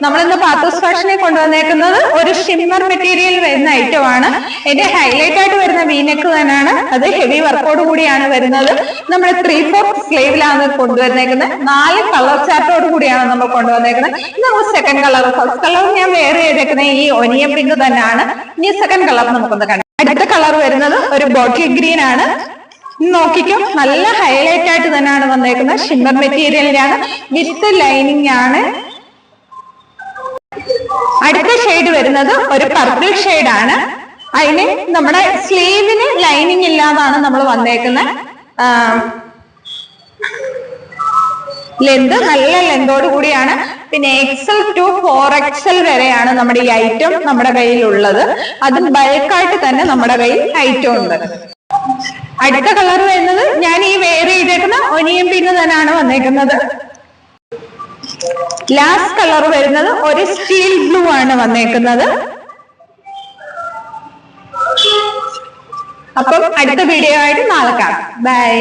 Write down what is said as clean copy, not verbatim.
നമ്മളിന്ന് പാത്തൂസ് ഫാഷനെ കൊണ്ടുവന്നേക്കുന്നത് ഒരു shimmer material വരുന്ന ഐറ്റം ആണ്. ഇതിന്റെ ഹൈലൈറ്റ് ആയിട്ട് വരുന്ന വീനെക്ക് തന്നെയാണ്. അത് ഹെവി വർക്കോട് കൂടിയാണ് വരുന്നത്. നമ്മൾ 3/4 സ്ലീവിലാണ് കൊണ്ടുവന്നേക്കുന്നത്. 4 കളർ ചാർട്ടോട് കൂടിയാണ് നമ്മൾ കൊണ്ടുവന്നേക്കുന്നത്. നമുക്ക് സെക്കൻഡ് കളർ, ഫസ്റ്റ് കളർ ഞാൻ വേറെ ചെയ്തേക്കുന്നത് ഈ ഒനിയൻ പിങ്ക് തന്നെയാണ്. ഇനി സെക്കൻഡ് കളർ നമുക്കൊന്ന് കണ്ടു. അടുത്ത കളർ വരുന്നത് ഒരു ബോട്ടിൽ ഗ്രീൻ ആണ്. നോക്കിക്കോ, നല്ല ഹൈലൈറ്റ് ആയിട്ട് തന്നെയാണ് വന്നേക്കുന്നത്. ഷിമ്മർ മെറ്റീരിയലിനാണ്, വിത്ത് ലൈനിങ് ആണ്. അടുത്ത ഷെയ്ഡ് വരുന്നത് ഒരു പർപ്പിൾ ഷെയ്ഡ് ആണ്. അതിന് നമ്മുടെ സ്ലീവിന് ലൈനിങ് ഇല്ലാതാണ് നമ്മൾ വന്നേക്കുന്നത്. ലെന്ത് നല്ല ലെന്തോട് കൂടിയാണ്. പിന്നെ XL to 4XL വരെയാണ് നമ്മുടെ ഈ ഐറ്റം നമ്മുടെ കയ്യിലുള്ളത്. അത് ബൾക്കായിട്ട് തന്നെ നമ്മുടെ കയ്യിൽ ഐറ്റം ഉണ്ട്. അടുത്ത കളർ വരുന്നത് ഞാൻ ഈ വേറെ ചെയ്തേക്കുന്ന ഒനിയൻ പിങ്ക് തന്നെയാണ് വന്നേക്കുന്നത്. ലാസ്റ്റ് കളർ വരുന്നത് ഒരു സ്റ്റീൽ ബ്ലൂ ആണ് വന്നേക്കുന്നത്. അപ്പം അടുത്ത വീഡിയോ ആയിട്ട് നാളെ കാണാം. ബൈ.